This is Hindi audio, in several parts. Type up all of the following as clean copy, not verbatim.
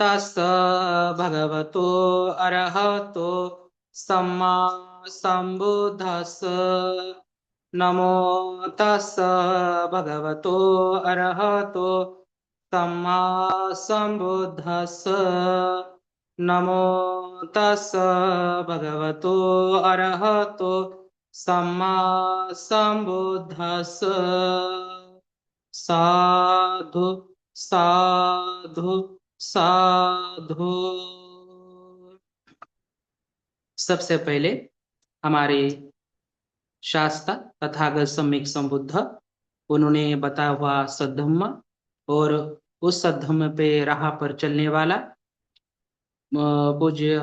तस् भगवतो अरहतो सम्मा सम्बुद्धस्। नमो तस् भगवतो अरहतो सम्मा सम्बुद्धस्। नमो तस् भगवतो अरहतो सम्मा सम्बुद्धस्। साधु साधु साधु। सबसे पहले हमारे शास्त्र तथागत सम्यक संबुद्ध उन्होंने बताया हुआ सद्धम्म और उस सद्धम्म पे राह पर चलने वाला पूज्य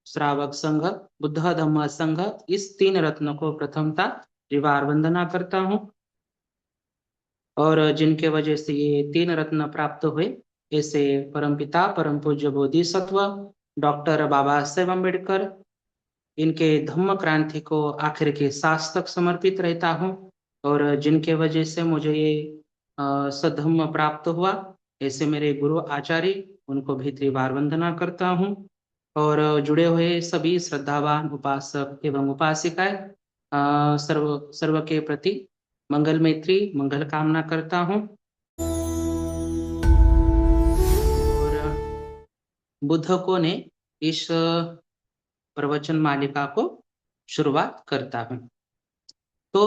श्रावक संघ, बुद्ध धम्म संघ, इस तीन रत्न को प्रथमता त्रिवार वंदना करता हूँ। और जिनके वजह से ये तीन रत्न प्राप्त हुए, ऐसे परमपिता परम पूज्य बोधिसत्व डॉक्टर बाबा साहेब अम्बेडकर, इनके धम्म क्रांति को आखिर के सांस तक समर्पित रहता हूँ। और जिनके वजह से मुझे ये सद्धम्म प्राप्त हुआ, ऐसे मेरे गुरु आचार्य, उनको भी त्रिवार वंदना करता हूँ। और जुड़े हुए सभी श्रद्धावान उपासक एवं उपासिकाएं सर्व सर्व के प्रति मंगल मैत्री मंगल कामना करता हूँ। और बुद्ध को ने इस प्रवचन मालिका को शुरुआत करता हूँ। तो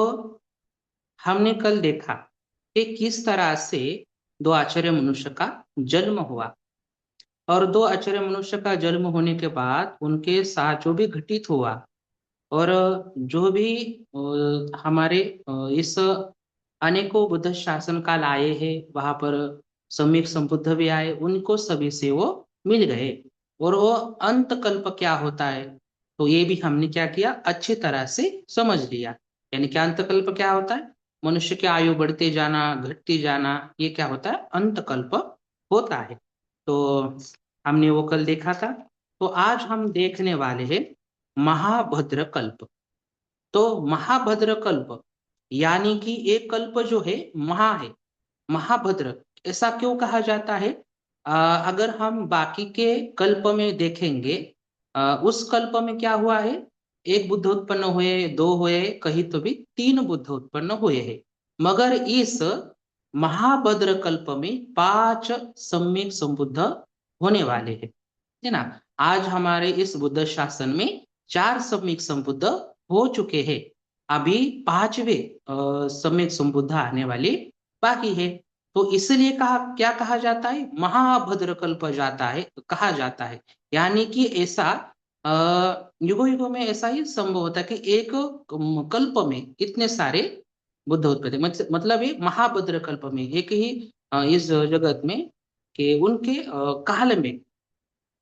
हमने कल देखा कि किस तरह से दो आचार्य मनुष्य का जन्म हुआ, और दो आचार्य मनुष्य का जन्म होने के बाद उनके साथ जो भी घटित हुआ, और जो भी हमारे इस अनेकों बुद्ध शासन काल आए हैं, वहां पर सम्यक संबुद्ध भी आए, उनको सभी से वो मिल गए। और वो अंत कल्प क्या होता है, तो ये भी हमने क्या किया, अच्छी तरह से समझ लिया। यानी कि अंत कल्प क्या होता है, मनुष्य की आयु बढ़ते जाना घटती जाना, ये क्या होता है, अंत कल्प होता है। तो हमने वो कल देखा था। तो आज हम देखने वाले हैं महाभद्र कल्प। तो महाभद्र कल्प यानी कि एक कल्प जो है महा है, महाभद्र ऐसा क्यों कहा जाता है? अगर हम बाकी के कल्प में देखेंगे, उस कल्प में क्या हुआ है, एक बुद्ध उत्पन्न हुए, दो हुए, कहीं तो भी तीन बुद्ध उत्पन्न हुए हैं। मगर इस महाभद्र कल्प में 5 सम्यक संबुद्ध होने वाले हैं, है ना। आज हमारे इस बुद्ध शासन में 4 सम्यक संबुद्ध हो चुके हैं, अभी 5वें सम्यक संबुद्ध आने वाले बाकी है। तो इसलिए क्या कहा जाता है, महाभद्र कल्प जाता है, कहा जाता है। यानी कि ऐसा युगों युगों में ऐसा ही संभव होता है कि एक कल्प में इतने सारे बुद्ध उत्पत्ति, मतलब ये महाभद्र कल्प में एक ही इस जगत में कि उनके काल में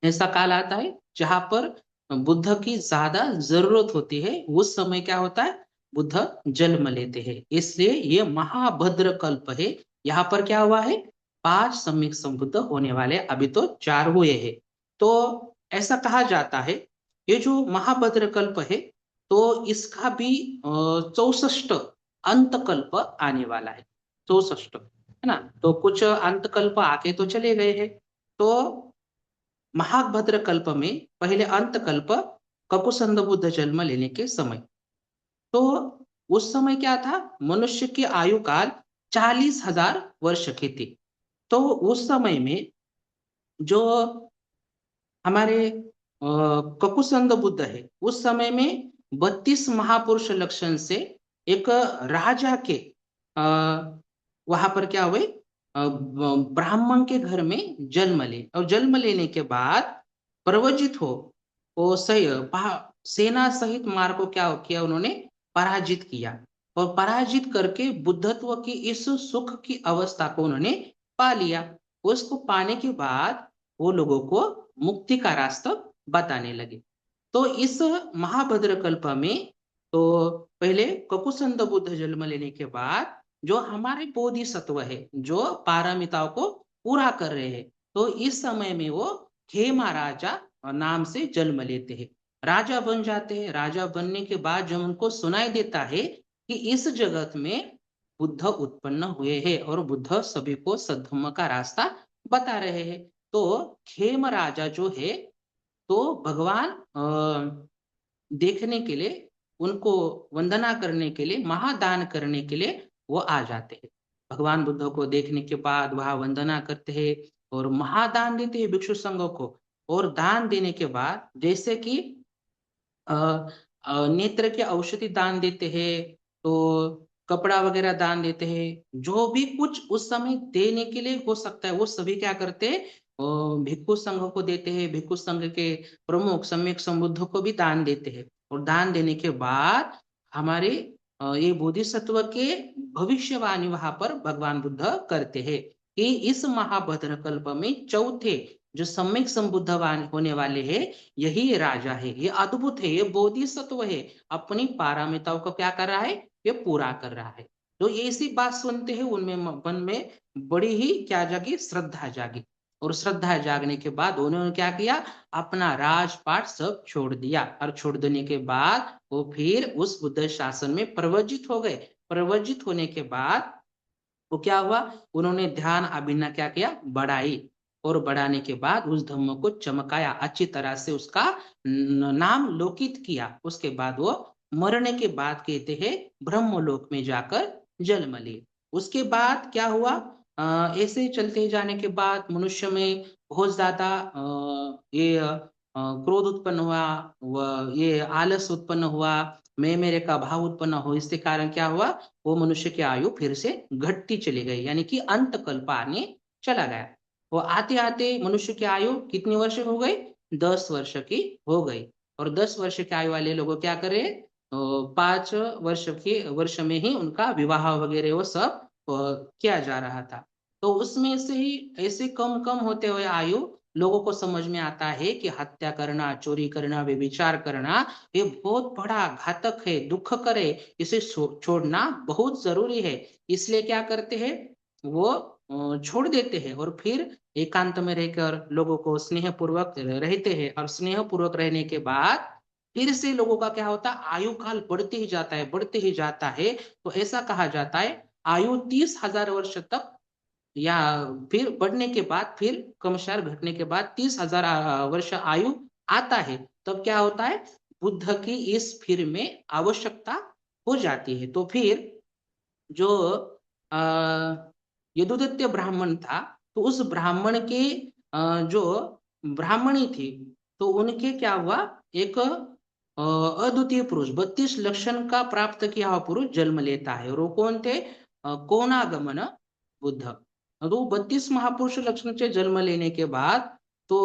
ऐसा काल आता है जहां पर बुद्ध की ज्यादा जरूरत होती है। उस समय क्या होता है, बुद्ध जन्म लेते हैं, इसलिए ये महाभद्र कल्प है। यहाँ पर क्या हुआ है, 5 सम्यक संबुद्ध होने वाले, अभी तो 4 हुए हैं। तो ऐसा कहा जाता है, ये जो महाभद्र कल्प है, तो इसका भी 64 अंतकल्प आने वाला है, 64, है ना। तो कुछ अंतकल्प आके तो चले गए हैं। तो महाभद्र कल्प में पहले अंत कल्प ककुसंद बुद्ध जन्म लेने के समय, तो उस समय क्या था, मनुष्य की आयु काल 40,000 वर्ष की थी। तो उस समय में जो हमारे ककुसंद बुद्ध है, उस समय में 32 महापुरुष लक्षण से एक राजा के वहां पर क्या हुए, ब्राह्मण के घर में जन्म ले, और जन्म लेने के बाद प्रवजित हो, वो सही सेना सहित मार को क्या किया, उन्होंने पराजित किया। और पराजित करके बुद्धत्व की इस सुख की अवस्था को उन्होंने पा लिया। उसको पाने के बाद वो लोगों को मुक्ति का रास्ता बताने लगे। तो इस महाभद्र कल्प में, तो पहले ककुसंद बुद्ध जन्म लेने के बाद जो हमारे बोधिसत्व है, जो पारमिताओं को पूरा कर रहे हैं, तो इस समय में वो खेमा राजा नाम से जन्म लेते हैं, राजा बन जाते हैं। राजा बनने के बाद जब उनको सुनाई देता है कि इस जगत में बुद्ध उत्पन्न हुए हैं और बुद्ध सभी को सद्धम्म का रास्ता बता रहे हैं, तो खेम राजा जो है, तो भगवान देखने के लिए, उनको वंदना करने के लिए, महादान करने के लिए वो आ जाते हैं। भगवान बुद्ध को देखने के बाद वहां वंदना करते हैं और महादान देते हैं भिक्षु संघ को। और दान देने के बाद जैसे कि अ, नेत्र के औषधि दान देते हैं, तो कपड़ा वगैरह दान देते हैं, जो भी कुछ उस समय देने के लिए हो सकता है वो सभी क्या करते हैं, भिक्षु संघ को देते हैं। भिक्षु संघ के प्रमुख सम्यक संबुद्ध को भी दान देते हैं। और दान देने के बाद हमारे ये बोधिसत्व के भविष्यवाणी वहां पर भगवान बुद्ध करते हैं कि इस महाभद्र कल्प में चौथे जो सम्यक संबुद्धवान होने वाले हैं, यही राजा है, ये अद्भुत है, ये बोधिसत्व है, अपनी पारमिताओं को क्या कर रहा है, ये पूरा कर रहा है। तो ऐसी बात सुनते हैं उनमें मन में बड़ी ही क्या जागी, श्रद्धा जागी। और श्रद्धा जागने के बाद उन्होंने क्या किया, अपना राजपाट सब छोड़ दिया। और छोड़ देने के बाद वो फिर उस बुद्ध शासन में प्रवजित हो गए। प्रवजित होने के बाद वो क्या हुआ, उन्होंने ध्यान अभिन्ना क्या किया, बढ़ाई। और बढ़ाने के बाद उस धम्म को चमकाया, अच्छी तरह से उसका नाम लोकित किया। उसके बाद वो मरने के बाद कहते हैं ब्रह्मलोक में जाकर जन्म लिए। उसके बाद क्या हुआ, ऐसे चलते जाने के बाद मनुष्य में बहुत ज्यादा ये क्रोध उत्पन्न हुआ, ये आलस उत्पन्न हुआ, मैं मेरे का भाव उत्पन्न हो। इसके कारण क्या हुआ, वो मनुष्य की आयु फिर से घटती चली गई, यानी कि अंत कल्प आने चला गया। वो आते आते मनुष्य की आयु कितनी वर्ष हो गई, 10 वर्ष की हो गई। और 10 वर्ष की आयु वाले लोग क्या करे, 5 वर्ष में ही उनका विवाह वगैरह वो सब किया जा रहा था। तो उसमें से ही ऐसे कम कम होते हुए आयु लोगों को समझ में आता है कि हत्या करना, चोरी करना, व्यभिचार करना ये बहुत बड़ा घातक है, दुख करे, इसे छोड़ना बहुत जरूरी है। इसलिए क्या करते हैं, वो छोड़ देते हैं और फिर एकांत में रहकर लोगों को स्नेह पूर्वक रहते हैं। और स्नेह पूर्वक रहने के बाद फिर से लोगों का क्या होता है, आयु काल बढ़ते ही जाता है, बढ़ते ही जाता है। तो ऐसा कहा जाता है आयु 30,000 वर्ष तक, या फिर बढ़ने के बाद, फिर क्रमशः घटने के बाद 30,000 वर्ष आयु आता है, तब क्या होता है, बुद्ध की इस फिर में आवश्यकता हो जाती है। तो फिर जो आ, यदुदत्त ब्राह्मण था, तो उस ब्राह्मण के जो ब्राह्मणी थी, तो उनके क्या हुआ, एक अद्वितीय पुरुष 32 लक्षण का प्राप्त किया हुआ पुरुष जन्म लेता है। और वो कौन थे, कोनागमन बुद्ध। तो 32 महापुरुष लक्षण से जन्म लेने के बाद तो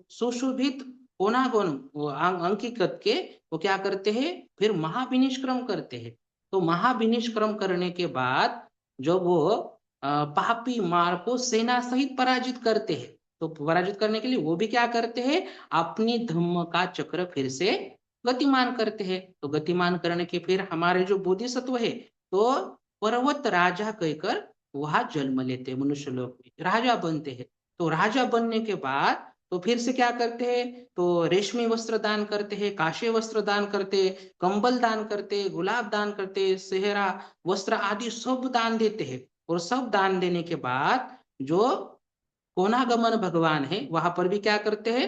सुशोभित कोनागुण अंकित के वो क्या करते हैं, फिर महाविनिष्क्रम करते हैं। तो महाविनिष्क्रम करने के बाद जब वो पापी मार को सेना सहित पराजित करते हैं, तो पराजित करने के लिए वो भी क्या करते हैं, अपनी धम्म का चक्र फिर से गतिमान करते हैं। तो गतिमान करने के फिर हमारे जो बोधिसत्व है, तो पर्वत राजा कहकर वहां जन्म लेते हैं, मनुष्य लोक में राजा बनते हैं। तो राजा बनने के बाद तो फिर से क्या करते हैं, तो रेशमी वस्त्र दान करते हैं, काशे वस्त्र दान करते, कंबल दान करते, गुलाब दान करते, सेहरा वस्त्र आदि सब दान देते हैं। और सब दान देने के बाद जो कोनागमन भगवान है वहां पर भी क्या करते हैं,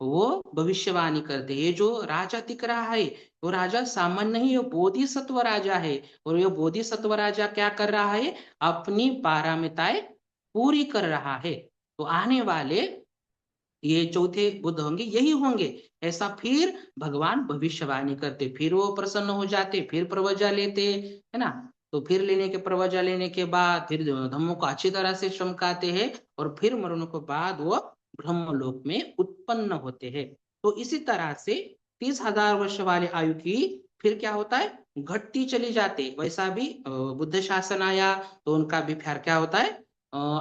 वो भविष्यवाणी करते हैं। ये जो राजा दिख रहा है, वो राजा सामान्य नहीं, ये बोधिसत्व राजा है। और ये बोधिसत्व राजा क्या कर रहा है, अपनी पारमिताएं पूरी कर रहा है। तो आने वाले ये चौथे बुद्ध होंगे, यही होंगे, ऐसा फिर भगवान भविष्यवाणी करते। फिर वो प्रसन्न हो जाते, फिर प्रवजा लेते, है ना। तो फिर लेने के प्रवजा लेने के बाद फिर धम्मों को अच्छी तरह से चमकाते हैं, और फिर मरण के बाद वो ब्रह्मलोक में उत्पन्न होते हैं। तो इसी तरह से 30,000 वर्ष वाले आयु की फिर क्या होता है, घटती चली जाती। वैसा भी बुद्ध शासन आया तो उनका भी फिर क्या होता है,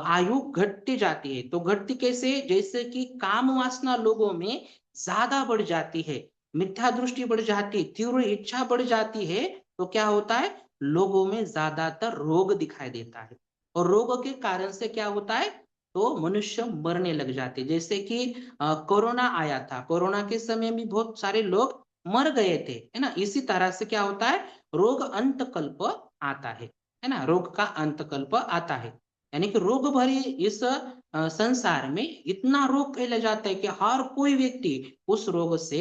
आयु घटती जाती है। तो घटती कैसे, जैसे कि काम वासना लोगों में ज्यादा बढ़ जाती है, मिथ्या दृष्टि बढ़ जाती है, तीव्र इच्छा बढ़ जाती है, तो क्या होता है, लोगों में ज्यादातर रोग दिखाई देता है। और रोग के कारण से क्या होता है, तो मनुष्य मरने लग जाते। जैसे कि कोरोना आया था, कोरोना के समय भी बहुत सारे लोग मर गए थे, है ना। इसी तरह से क्या होता है, रोग अंतकल्प आता है ना, रोग का अंतकल्प आता है। यानी कि रोग भरी इस संसार में इतना रोग फैला जाता है कि हर कोई व्यक्ति उस रोग से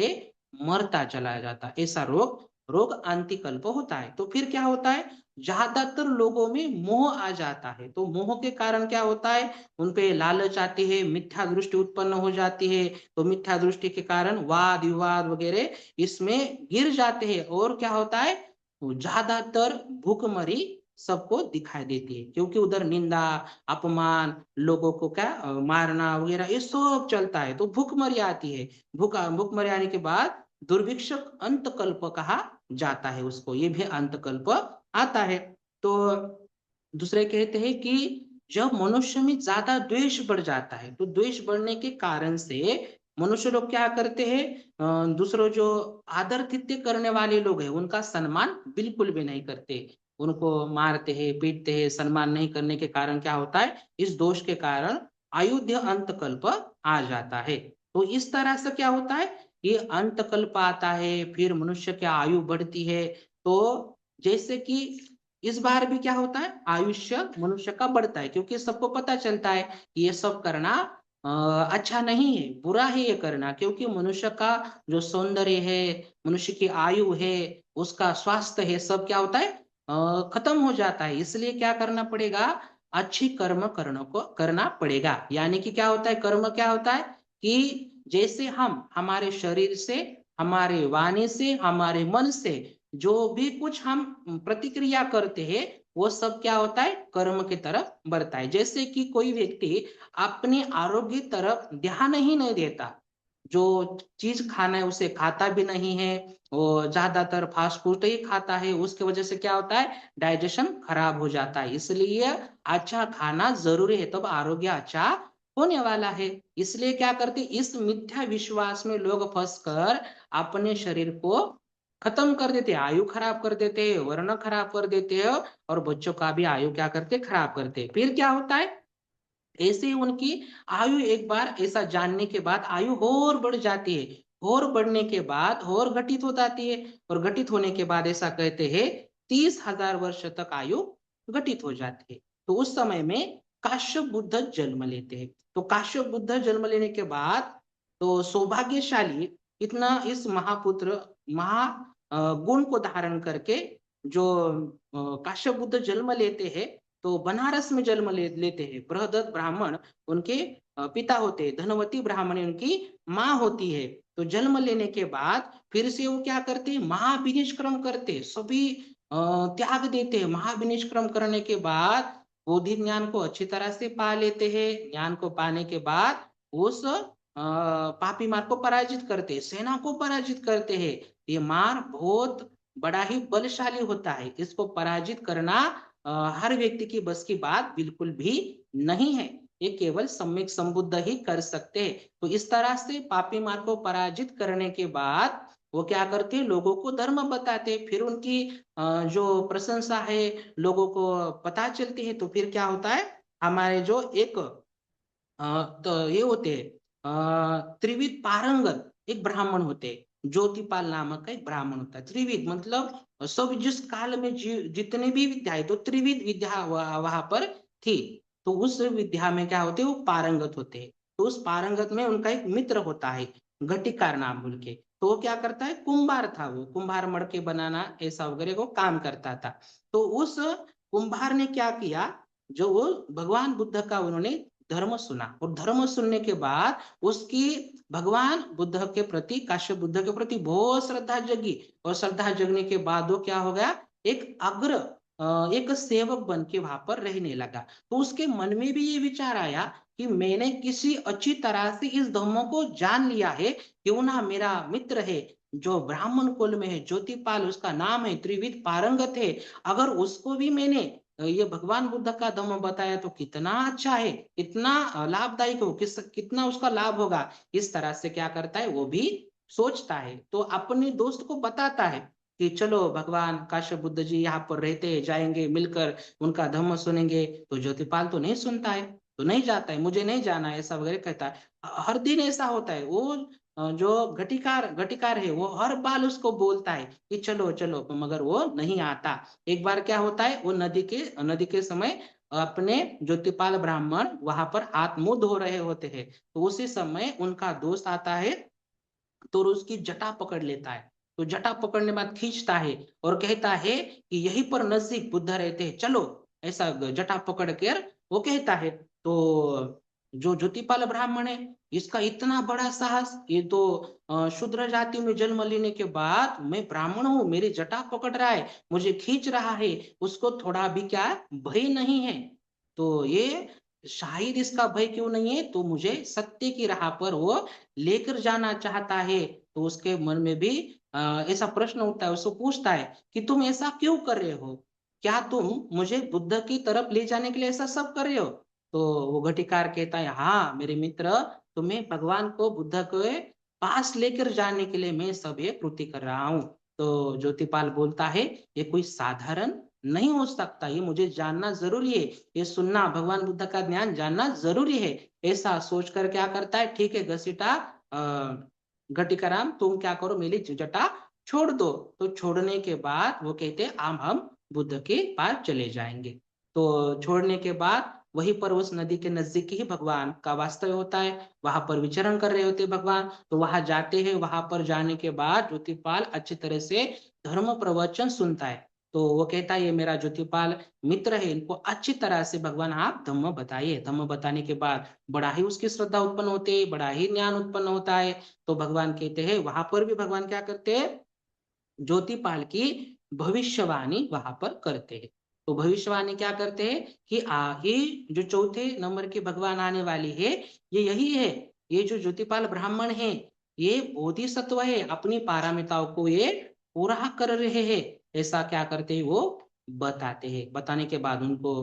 मरता चला जाता है। ऐसा रोग रोग अंतिकल्प होता है। तो फिर क्या होता है, ज्यादातर लोगों में मोह आ जाता है। तो मोह के कारण क्या होता है, उनपे लालच आती है, मिथ्या दृष्टि उत्पन्न हो जाती है। तो मिथ्या दृष्टि के कारण वाद विवाद वगैरह इसमें गिर जाते हैं। और क्या होता है, ज्यादातर भूखमरी सबको दिखाई देती है, क्योंकि उधर निंदा अपमान, लोगों को क्या मारना वगैरह ये सब चलता है। तो भूखमरी आती है। भूखमरी आने के बाद दुर्भिक्ष अंतकल्प कहा जाता है उसको, ये भी अंतकल्प आता है। तो दूसरे कहते हैं कि जब मनुष्य में ज्यादा द्वेष बढ़ जाता है, तो द्वेष बढ़ने के कारण से मनुष्य लोग क्या करते हैं, दूसरों जो आदर तिथ्य करने वाले लोग हैं उनका सम्मान बिल्कुल भी नहीं करते, उनको मारते हैं पीटते हैं। सम्मान नहीं करने के कारण क्या होता है, इस दोष के कारण अयुध्य अंतकल्प आ जाता है। तो इस तरह से क्या होता है, ये अंतकल्प आता है, फिर मनुष्य की आयु बढ़ती है। तो जैसे कि इस बार भी क्या होता है, आयुष्य मनुष्य का बढ़ता है, क्योंकि सबको पता चलता है कि ये सब करना अच्छा नहीं है, बुरा है ये करना। क्योंकि मनुष्य का जो सौंदर्य है, मनुष्य की आयु है, उसका स्वास्थ्य है, सब क्या होता है, खत्म हो जाता है। इसलिए क्या करना पड़ेगा, अच्छी कर्म करना पड़ेगा। यानी कि क्या होता है, कर्म क्या होता है कि जैसे हम हमारे शरीर से, हमारे वाणी से, हमारे मन से जो भी कुछ हम प्रतिक्रिया करते हैं, वो सब क्या होता है, कर्म की तरफ बढ़ता है। जैसे कि कोई व्यक्ति अपने आरोग्य तरफ ध्यान ही नहीं देता, जो चीज खाना है उसे खाता भी नहीं है, वो ज्यादातर फास्ट फूड ही खाता है, उसके वजह से क्या होता है, डाइजेशन खराब हो जाता है। इसलिए अच्छा खाना जरूरी है, तब आरोग्य अच्छा होने वाला है। इसलिए क्या करते, इस मिथ्या विश्वास में लोग फंसकर अपने शरीर को खत्म कर देते, आयु खराब कर देते, वर्ण खराब कर देते हैं, और बच्चों का भी आयु क्या करते, खराब करते। फिर क्या होता है, ऐसे उनकी आयु एक बार ऐसा जानने के बाद आयु और बढ़ जाती है, और बढ़ने के बाद और घटित हो जाती है, और घटित होने के बाद ऐसा कहते हैं 30,000 वर्ष तक आयु घटित हो जाती है। तो उस समय में काश्यप बुद्ध जन्म लेते हैं। तो काश्यप बुद्ध जन्म लेने के बाद तो सौभाग्यशाली इतना इस महापुत्र महा गुण को धारण करके जो काश्यप बुद्ध जन्म लेते हैं, तो बनारस में जन्म लेते हैं। बृहदत्त ब्राह्मण उनके पिता होते हैं, धनवती ब्राह्मण उनकी माँ होती है। तो जन्म लेने के बाद फिर से वो क्या करते हैं, महाविनिष्क्रम करते, सभी त्याग देते हैं। महाविनिष्क्रम करने के बाद बोधि ज्ञान को अच्छी तरह से पा लेते हैं। ज्ञान को पाने के बाद उस पापी मार को पराजित करते, सेना को पराजित करते हैं। ये मार बहुत बड़ा ही बलशाली होता है, इसको पराजित करना हर व्यक्ति की बस की बात बिल्कुल भी नहीं है, ये केवल सम्यक संबुद्ध ही कर सकते हैं। तो इस तरह से पापी मार्ग को पराजित करने के बाद वो क्या करते हैं, लोगों को धर्म बताते, फिर उनकी जो प्रशंसा है लोगों को पता चलती है। तो फिर क्या होता है, हमारे जो एक तो ये होते त्रिविध पारंगत एक ब्राह्मण होते, ज्योतिपाल नामक का एक ब्राह्मण होता है। त्रिविध मतलब सब जिस काल में जितने भी विद्या है, तो त्रिविध विद्या वहां पर थी। तो उस विद्या में क्या होते, वो पारंगत होते हैं। तो उस पारंगत में उनका एक मित्र होता है, घटिकार नाम बोल के। तो वो क्या करता है, कुंभार था, वो कुंभार मड़के बनाना ऐसा वगैरह को काम करता था। तो उस कुंभार ने क्या किया, जो वो भगवान बुद्ध का उन्होंने धर्म सुना, और धर्म सुनने के बाद उसकी भगवान बुद्ध के प्रति, काश्यप बुद्ध के प्रति बहुत श्रद्धा जगी। और श्रद्धा जगने के बाद वो क्या हो गया, एक अग्र एक सेवक बन के वहां पर रहने लगा। तो उसके मन में भी ये विचार आया कि मैंने किसी अच्छी तरह से इस धर्म को जान लिया है, क्यों ना मेरा मित्र है जो ब्राह्मण कुल में है, ज्योतिपाल उसका नाम है, त्रिविध पारंगत है, अगर उसको भी मैंने ये भगवान बुद्ध का धम्म बताया तो कितना अच्छा है, कितना लाभदायक हो, कितना उसका लाभ होगा। इस तरह से क्या करता है, वो भी सोचता है। तो अपने दोस्त को बताता है कि चलो भगवान काश्यप बुद्ध जी यहाँ पर रहते, जाएंगे मिलकर उनका धम्म सुनेंगे। तो ज्योतिपाल तो नहीं सुनता है, तो नहीं जाता है, मुझे नहीं जाना है ऐसा वगैरह कहता है। हर दिन ऐसा होता है, वो जो घटिकार घटिकार है वो हर बार उसको बोलता है कि चलो चलो, मगर वो नहीं आता। एक बार क्या होता है, वो नदी के समय अपने ज्योतिपाल ब्राह्मण वहां पर हाथ मुंह धो रहे होते हैं, तो उसी समय उनका दोस्त आता है तो उसकी जटा पकड़ लेता है। तो जटा पकड़ने के बाद खींचता है और कहता है कि यहीं पर नजदीक बुद्ध रहते हैं, चलो। ऐसा जटा पकड़ कर वो कहता है। तो जो ज्योतिपाल ब्राह्मण है, इसका इतना बड़ा साहस, ये तो शूद्र जाति में जन्म लेने के बाद मैं ब्राह्मण हूँ, मेरी जटा पकड़ रहा है, मुझे खींच रहा है, उसको थोड़ा भी क्या भय नहीं है। तो ये शायद इसका भय क्यों नहीं है, तो मुझे सत्य की राह पर वो लेकर जाना चाहता है। तो उसके मन में भी ऐसा प्रश्न उठता है, उसको पूछता है कि तुम ऐसा क्यों कर रहे हो, क्या तुम मुझे बुद्ध की तरफ ले जाने के लिए ऐसा सब कर रहे हो। तो वो घटिकार कहता है, हाँ मेरे मित्र, तुम्हें भगवान को बुद्ध के पास लेकर जाने के लिए मैं सब ये कृति कर रहा हूँ। तो ज्योतिपाल बोलता है, ये कोई साधारण नहीं हो सकता, ये मुझे जानना जरूरी है, ये सुनना, भगवान बुद्ध का ज्ञान जानना जरूरी है। ऐसा सोचकर क्या करता है, ठीक है घसीटा घटिकाराम, तुम क्या करो, मेरी जटा छोड़ दो। तो छोड़ने के बाद वो कहते हैं, हम बुद्ध के पास चले जाएंगे। तो छोड़ने के बाद वहीं पर उस नदी के नजदीक ही भगवान का वास्तव्य होता है, वहां पर विचरण कर रहे होते भगवान। तो वहां जाते हैं, वहां पर जाने के बाद ज्योतिपाल अच्छी तरह से धर्म प्रवचन सुनता है। तो वो कहता है, ये मेरा ज्योतिपाल मित्र है, इनको अच्छी तरह से भगवान आप धम्म बताइए। धम्म बताने के बाद बड़ा ही उसकी श्रद्धा उत्पन्न होती है, बड़ा ही ज्ञान उत्पन्न होता है। तो भगवान कहते हैं, वहां पर भी भगवान क्या करते हैं, ज्योतिपाल की भविष्यवाणी वहां पर करते हैं। तो भविष्यवाणी क्या करते हैं कि ये जो चौथे नंबर की भगवान आने वाली है, ये यही है, ये जो ज्योतिपाल ब्राह्मण है, ये बोधिसत्व है, अपनी पारमिताओं को ये पूरा कर रहे हैं। ऐसा क्या करते हैं, वो बताते हैं। बताने के बाद उनको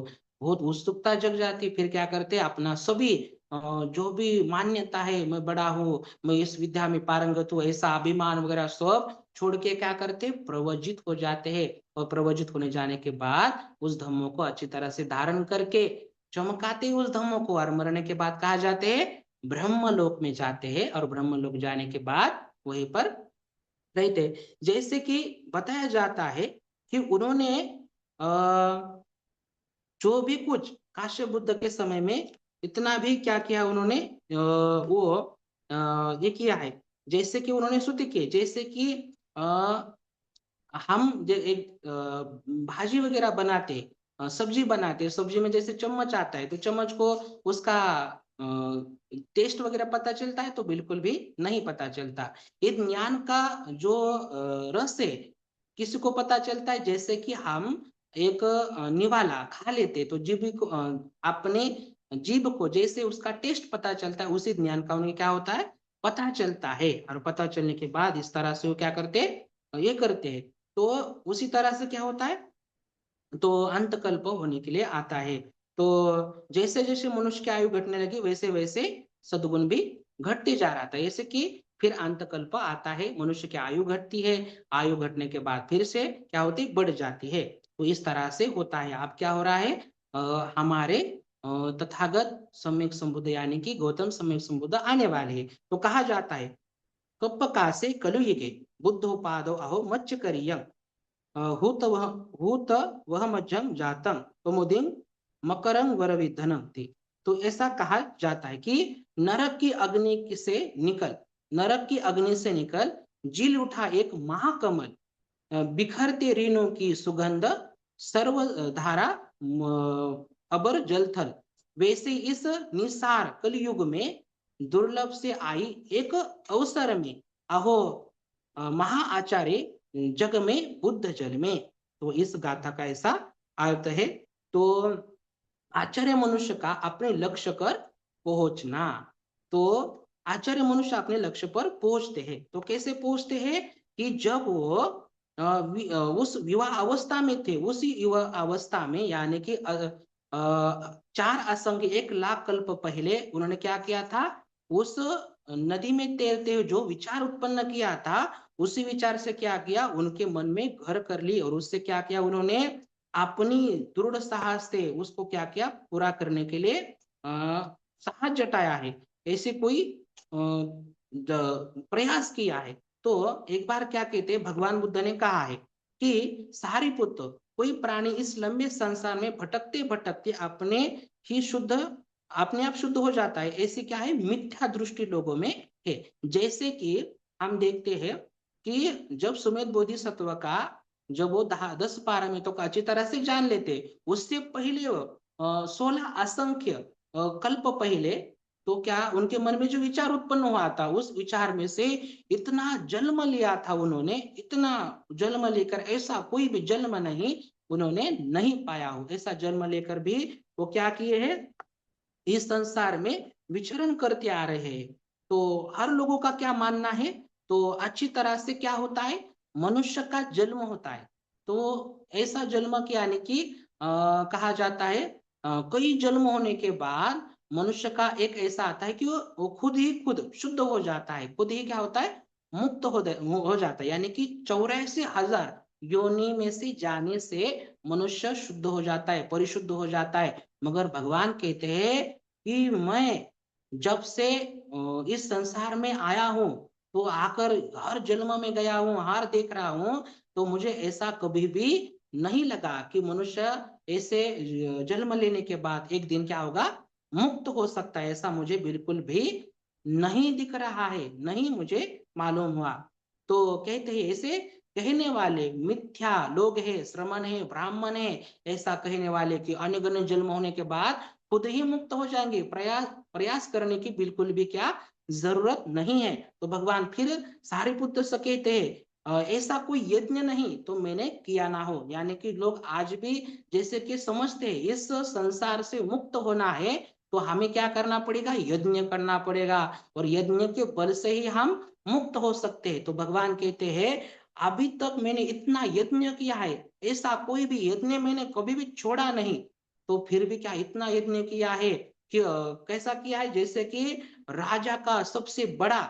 बहुत उत्सुकता जग जाती है। फिर क्या करते हैं, अपना सभी जो भी मान्यता है, मैं बड़ा हूँ, मैं इस विद्या में पारंगत हूँ, ऐसा अभिमान वगैरह सब छोड़ के क्या करते, प्रवजित हो जाते हैं। और प्रवजित होने जाने के बाद उस धम्मों को अच्छी तरह से धारण करके चमकाते उस धम्मों को, और मरने के बाद कहा जाते हैं ब्रह्मलोक में जाते हैं। और ब्रह्मलोक जाने के बाद वहीं पर रहते। जैसे कि बताया जाता है कि उन्होंने जो भी कुछ काश्यप बुद्ध के समय में इतना भी क्या किया उन्होंने, वो ये किया है। जैसे कि उन्होंने स्तुति की, जैसे कि हम एक भाजी वगैरह बनाते, सब्जी बनाते, सब्जी में जैसे चम्मच आता है, तो चम्मच को उसका टेस्ट वगैरह पता चलता है, तो बिल्कुल भी नहीं पता चलता। ये ज्ञान का जो रस है, किसी को पता चलता है, जैसे कि हम एक निवाला खा लेते, तो जीभ को अपने जीभ को जैसे उसका टेस्ट पता चलता है, उसी ज्ञान का उन्हें क्या होता है, पता चलता है। और पता चलने के बाद इस तरह से वो क्या करते, ये करते हैं। तो उसी तरह से क्या होता है, तो अंतकल्प होने के लिए आता है। तो जैसे जैसे मनुष्य की आयु घटने लगी, वैसे वैसे सदगुण भी घटते जा रहा था। जैसे कि फिर अंतकल्प आता है, मनुष्य की आयु घटती है, आयु घटने के बाद फिर से क्या होती, बढ़ जाती है। तो इस तरह से होता है। अब क्या हो रहा है, हमारे तथागत सम्यक संबुद्ध यानी कि गौतम सम्यक संबुद्ध आने वाले हैं। तो कहा जाता है, कप्प कासे कलुयुगे बुद्धोपादो अहो मच्च करियं हूत वह हूत वह मज्जम जातम कुमुदिं मकरं वरविधनम थी। तो ऐसा कहा जाता है कि नरक की अग्नि से निकल, नरक की अग्नि से निकल जिल उठा एक महाकमल, बिखरते ऋणों की सुगंध, सर्व धारा अबर जलथल। वैसे इस निसार कलयुग में दुर्लभ से आई एक अवसर में अहो महाआचार्य जग में बुद्ध जल में। तो इस गाथा का ऐसा अर्थ है। तो आचार्य मनुष्य का अपने लक्ष्य पर पहुंचना। तो आचार्य मनुष्य अपने लक्ष्य पर पहुंचते हैं, तो कैसे पहुंचते हैं कि जब वो उस विवाह अवस्था में थे, उसी युवा अवस्था में, यानी कि 4 असंख्य 1 लाख कल्प पहले उन्होंने क्या किया था, उस नदी में तैरते हुए जो विचार उत्पन्न किया था, उसी विचार से क्या किया, उनके मन में घर कर ली, और उससे क्या किया, उन्होंने अपनी दृढ़ साहस से उसको क्या किया, पूरा करने के लिए साहस जताया है। ऐसे कोई प्रयास किया है। तो एक बार क्या कहते हैं, भगवान बुद्ध ने कहा है कि सारिपुत्र, कोई प्राणी इस लंबे संसार में भटकते भटकते अपने आप शुद्ध हो जाता है, ऐसी क्या है मिथ्या दृष्टि लोगों में है। जैसे कि हम देखते हैं कि जब सुमेध बोधिसत्व का जब वो 10 पारामितों का अच्छी तरह से जान लेते, उससे पहले 16 असंख्य कल्प पहले, तो क्या उनके मन में जो विचार उत्पन्न हुआ था, उस विचार में से इतना जन्म लिया था उन्होंने, इतना जन्म लेकर ऐसा कोई भी जन्म नहीं उन्होंने नहीं पाया हो, ऐसा जन्म लेकर भी वो क्या किए हैं, इस संसार में विचरण करते आ रहे हैं। तो हर लोगों का क्या मानना है, तो अच्छी तरह से क्या होता है, मनुष्य का जन्म होता है। तो ऐसा जन्म के यानी कि कहा जाता है कई जन्म होने के बाद मनुष्य का एक ऐसा आता है कि वो खुद ही खुद शुद्ध हो जाता है, खुद ही क्या होता है, मुक्त हो जाता है। यानी कि 84,000 योनि में से जाने से मनुष्य शुद्ध हो जाता है, परिशुद्ध हो जाता है। मगर भगवान कहते हैं कि मैं जब से इस संसार में आया हूं, तो आकर हर जन्म में गया हूं, हर देख रहा हूं, तो मुझे ऐसा कभी भी नहीं लगा कि मनुष्य ऐसे जन्म लेने के बाद एक दिन क्या होगा, मुक्त हो सकता है, ऐसा मुझे बिल्कुल भी नहीं दिख रहा है, नहीं मुझे मालूम हुआ। तो कहते हैं ऐसे कहने वाले मिथ्या लोग हैं, श्रमण है, ब्राह्मण है, ऐसा कहने वाले कि अन्य जन्म होने के बाद खुद ही मुक्त हो जाएंगे, प्रयास प्रयास करने की बिल्कुल भी क्या जरूरत नहीं है। तो भगवान फिर सारिपुत्र से कहते हैं ऐसा कोई यज्ञ नहीं तो मैंने किया ना हो। यानी कि लोग आज भी जैसे कि समझते हैं इस संसार से मुक्त होना है तो हमें क्या करना पड़ेगा, यज्ञ करना पड़ेगा, और यज्ञ के बल से ही हम मुक्त हो सकते हैं। तो भगवान कहते हैं अभी तक मैंने इतना यज्ञ किया है, ऐसा कोई भी यज्ञ मैंने कभी भी छोड़ा नहीं। तो फिर भी क्या इतना यज्ञ किया है कि कैसा किया है, जैसे कि राजा का सबसे बड़ा,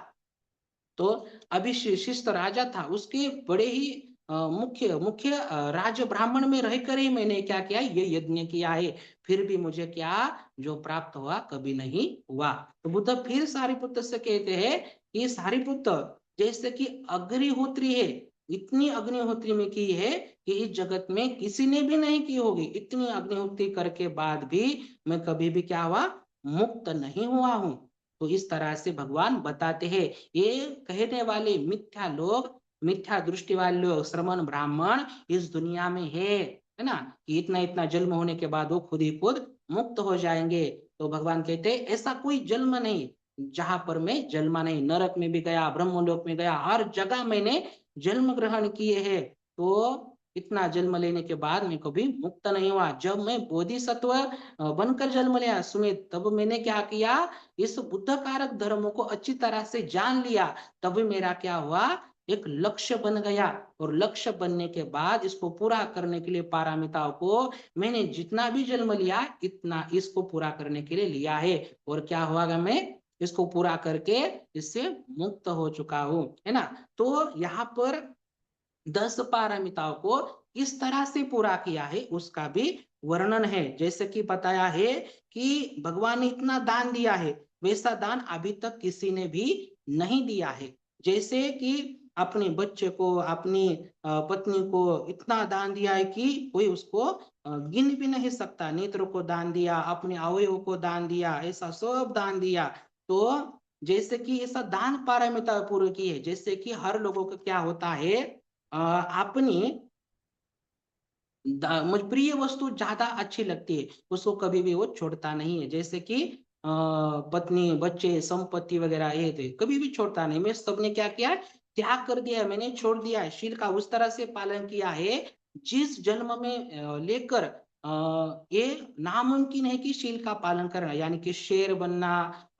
तो अभिशिष्ट राजा था, उसके बड़े ही मुख्य मुख्य राज ब्राह्मण में रहकर ही मैंने क्या किया, ये यज्ञ किया है, फिर भी मुझे क्या जो प्राप्त हुआ कभी नहीं हुआ। तो बुद्ध फिर सारिपुत्र से कहते हैं कि सारिपुत्र जैसे कि अग्निहोत्री है, इतनी अग्निहोत्री में की है कि इस जगत में किसी ने भी नहीं की होगी, इतनी अग्निहोत्री करके बाद भी मैं कभी भी क्या हुआ, मुक्त नहीं हुआ हूं। तो इस तरह से भगवान बताते हैं ये कहने वाले मिथ्या लोग, मिथ्या दृष्टि वाले लोग, श्रमण ब्राह्मण इस दुनिया में है ना, कि इतना इतना जन्म होने के बाद वो खुद ही खुद मुक्त हो जाएंगे। तो भगवान कहते हैं ऐसा कोई जन्म नहीं जहां पर मैं जन्मा नहीं, नरक में भी गया, ब्रह्मलोक में गया, हर जगह मैंने जन्म ग्रहण किए हैं। तो इतना जन्म लेने के बाद मैं कभी मुक्त नहीं हुआ। जब मैं बोधिसत्व बनकर जन्म लिया सुमित, तब मैंने क्या किया, इस बुद्ध कारक धर्मों को अच्छी तरह से जान लिया, तभी मेरा क्या हुआ, एक लक्ष्य बन गया। और लक्ष्य बनने के बाद इसको पूरा करने के लिए पारामिताओं को मैंने जितना भी जन्म लिया इतना इसको पूरा करने के लिए लिया है, और क्या हुआ, मैं इसको पूरा करके इससे मुक्त हो चुका हूं, है ना। तो यहाँ पर 10 पारमिताओं को किस तरह से पूरा किया है उसका भी वर्णन है। जैसे कि बताया है कि भगवान ने इतना दान दिया है, वैसा दान अभी तक किसी ने भी नहीं दिया है। जैसे कि अपने बच्चे को, अपनी पत्नी को इतना दान दिया है कि कोई उसको गिन भी नहीं सकता। नेत्र को दान दिया, अपने अवयव को दान दिया, ऐसा सब दान दिया। तो जैसे कि ऐसा दान पारमिता पूरी की है। जैसे कि हर लोगों का क्या होता है, अपनी मुझे प्रिय वस्तु ज्यादा अच्छी लगती है, उसको कभी भी वो छोड़ता नहीं है। जैसे कि पत्नी, बच्चे, संपत्ति वगैरह ये थे, कभी भी छोड़ता नहीं। मैं सबने क्या किया, त्याग कर दिया, मैंने छोड़ दिया है, शील का उस तरह से पालन किया है जिस जन्म में लेकर ये नामुमकिन है कि शील का पालन करना। यानी कि शेर बनना,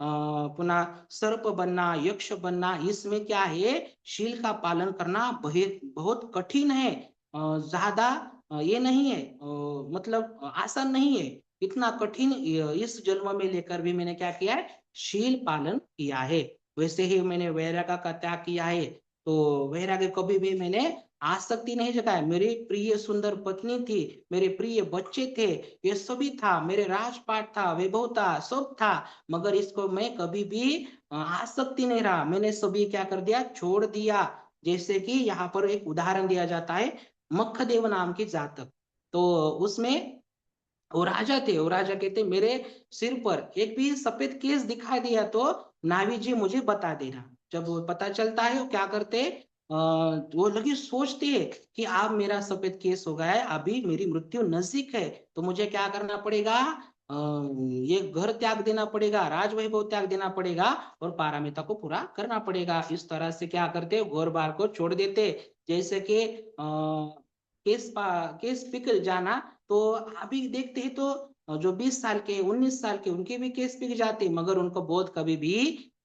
पुनः सर्प बनना, यक्ष बनना, इसमें क्या है, शील का पालन करना बहुत बहुत कठिन है, ज्यादा ये नहीं है, मतलब आसान नहीं है, इतना कठिन इस जन्म में लेकर भी मैंने क्या किया है, शील पालन किया है। वैसे ही मैंने वैराग्य का त्याग किया है। तो वैराग्य कभी भी मैंने आसक्ति नहीं जताया। मेरी प्रिय सुंदर पत्नी थी, मेरे प्रिय बच्चे थे, ये सभी था, मेरे राजपाट था, वैभव था, सब था, मगर इसको मैं कभी भी आसक्ति नहीं रहा, मैंने सभी क्या कर दिया, छोड़ दिया। जैसे कि यहाँ पर एक उदाहरण दिया जाता है, मखदेव नाम की जातक, तो उसमें वो राजा थे, वो राजा कहते मेरे सिर पर एक भी सफेद केस दिखाई दिया तो नावी जी मुझे बता देना। जब वो पता चलता है वो क्या करते, वो लगी सोचते हैं कि अब मेरा सफेद केस हो गया है, अभी मेरी मृत्यु नजदीक है, तो मुझे क्या करना पड़ेगा, ये घर त्याग देना पड़ेगा, राज वैभव त्याग देना पड़ेगा और पारामिता को पूरा करना पड़ेगा। इस तरह से क्या करते, घोर बार को छोड़ देते। जैसे कि केस पिघल जाना, तो अभी देखते हैं तो जो 20 साल के 19 साल के उनके भी केस पिघल जाते, मगर उनको बोध कभी भी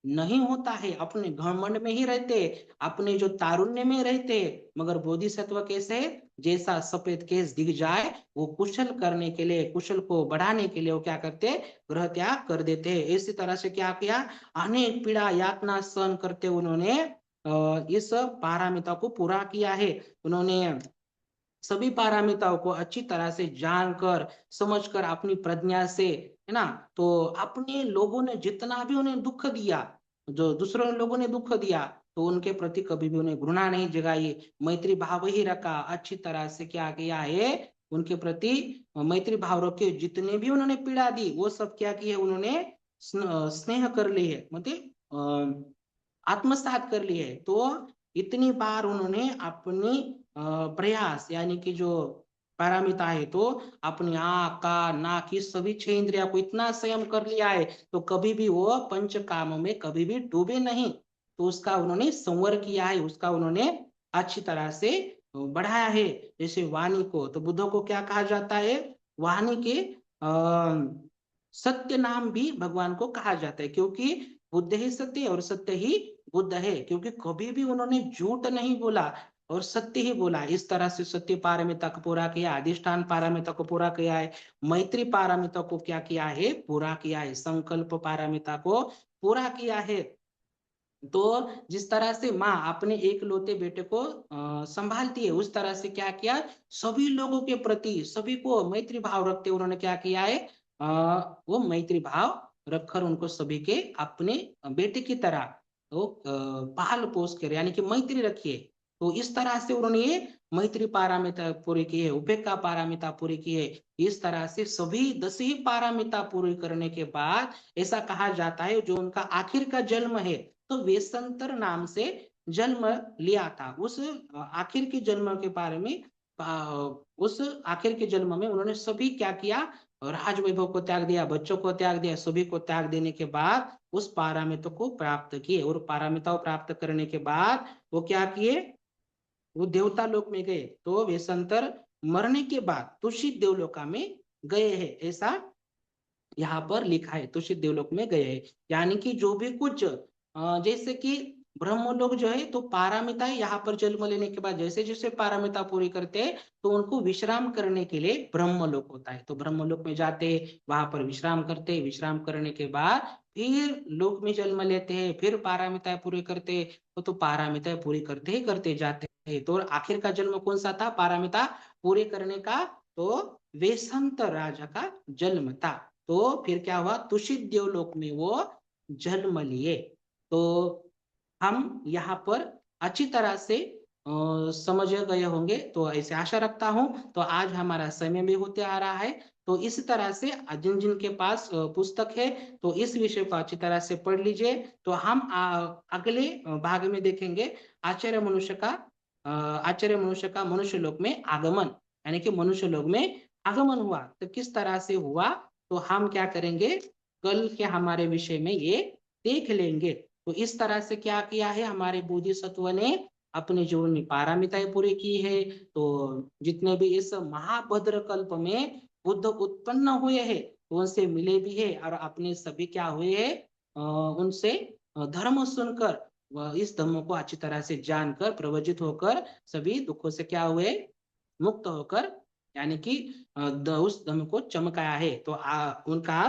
नहीं होता है, अपने घमंड में ही रहते, अपने जो तारुण्य में रहते। मगर बोधिसत्व कैसे, जैसा सफेद केस दिख जाए वो कुशल करने के लिए, कुशल को बढ़ाने के लिए वो क्या करते, ग्रह त्याग कर देते हैं। इसी तरह से क्या किया, अनेक पीड़ा यातना सहन करते उन्होंने इस पारामिता को पूरा किया है। उन्होंने सभी पारमिताओं को अच्छी तरह से जानकर समझकर अपनी प्रज्ञा से, है ना, तो अपने लोगों ने जितना भी उन्हें दुख दिया, जो दूसरों लोगों ने दुख दिया, तो उनके प्रति कभी भी उन्हें घृणा नहीं जगाई, मैत्री भाव ही रखा, अच्छी तरह से क्या किया है, उनके प्रति मैत्री भाव रखे। जितने भी उन्होंने पीड़ा दी वो सब क्या किया, उन्होंने स्नेह कर ली है, मतलब आत्मसात कर ली है। तो इतनी बार उन्होंने अपनी प्रयास, यानी कि जो पारमिता है, तो अपनी आँख कान नाक की सभी 6 इंद्रिया को इतना संयम कर लिया है, तो कभी भी वो पंच कामों में कभी भी डूबे नहीं। तो उसका उन्होंने संवर किया है, उसका उन्होंने अच्छी तरह से बढ़ाया है। जैसे वाणी को, तो बुद्ध को क्या कहा जाता है, वाणी के सत्य नाम भी भगवान को कहा जाता है, क्योंकि बुद्ध ही सत्य और सत्य ही बुद्ध है, क्योंकि कभी भी उन्होंने झूठ नहीं बोला और सत्य ही बोला। इस तरह से सत्य पारमिता को पूरा किया, अधिष्ठान पारमिता को पूरा किया है, मैत्री पारमिता को क्या किया है, पूरा किया है, संकल्प पारमिता को पूरा किया है। तो जिस तरह से माँ अपने एक लौते बेटे को संभालती है, उस तरह से क्या किया, सभी लोगों के प्रति सभी को मैत्री भाव रखते उन्होंने क्या किया है, वो मैत्री भाव रखकर उनको सभी के अपने बेटे की तरह तो पाल पोस कर, यानी कि मैत्री रखिए। तो इस तरह से उन्होंने ये मैत्री पारामिता पूरी की है, उपेक्षा पारामिता पूरी की है। इस तरह से सभी 10 ही पारामिता पूरी करने के बाद ऐसा कहा जाता है, जो उनका आखिर का जन्म है, तो वेशंतर नाम से जन्म लिया था। उस आखिर के जन्म के बारे में, उस आखिर के जन्म में उन्होंने सभी क्या किया, राज वैभव को त्याग दिया, बच्चों को त्याग दिया, सभी को त्याग देने के बाद उस पारामित को प्राप्त किए, और पारामिता को प्राप्त करने के बाद वो क्या किए, वो देवता लोक में गए। तो वेशंतर मरने के बाद तुषित देवलोका में गए हैं, ऐसा यहाँ पर लिखा है, तुषित देवलोक में गए हैं। यानी कि जो भी कुछ जैसे कि ब्रह्मलोक जो है, तो पारामिता यहाँ पर जन्म लेने के बाद जैसे जैसे पारामिता पूरी करते हैं, तो उनको विश्राम करने के लिए ब्रह्मलोक होता है, तो ब्रह्मलोक में जाते हैं, वहां पर विश्राम करते हैं, विश्राम करने के बाद फिर लोक में जन्म लेते हैं, फिर पारामिताएं पूरी करते हैं, तो पारामिताएं पूरी करते ही करते जाते हैं। तो आखिर का जन्म कौन सा था पारामिता पूरे करने का, तो वेशंत राजा का जन्म था। तो फिर क्या हुआ, तुषित देवलोक में वो जन्म लिए। तो हम यहाँ पर अच्छी तरह से समझ गए होंगे, तो ऐसे आशा रखता हूं। तो आज हमारा समय भी होते आ रहा है, तो इस तरह से जिन जिन के पास पुस्तक है, तो इस विषय को अच्छी तरह से पढ़ लीजिए। तो हम अगले भाग में देखेंगे आचार्य मनुष्य का, आचार्य मनुष्य का मनुष्य लोक में आगमन, यानी कि मनुष्य लोक में आगमन हुआ तो किस तरह से हुआ, तो हम क्या करेंगे, कल के हमारे विषय में ये देख लेंगे। तो इस तरह से क्या किया है हमारे बोधिसत्व ने, अपने जीवन में पारमिताएं पूरी की है। तो जितने भी इस महाभद्र कल्प में बुद्ध उत्पन्न हुए हैं, तो उनसे मिले भी है, और अपने सभी क्या हुए हैं, उनसे धर्म सुनकर इस धर्म को अच्छी तरह से जानकर प्रवचित होकर सभी दुखों से क्या हुए, मुक्त होकर, यानी कि उस धर्म को चमकाया है। तो उनका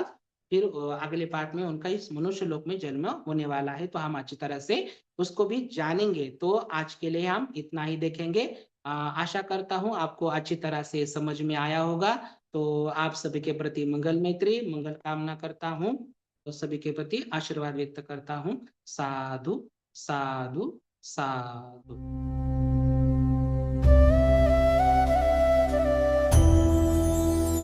फिर अगले पार्ट में उनका इस मनुष्य लोक में जन्म होने वाला है, तो हम अच्छी तरह से उसको भी जानेंगे। तो आज के लिए हम इतना ही देखेंगे। आशा करता हूँ आपको अच्छी तरह से समझ में आया होगा। तो आप सभी के प्रति मंगल मैत्री मंगल कामना करता हूँ, तो सभी के प्रति आशीर्वाद व्यक्त करता हूँ। साधु साधु साधु।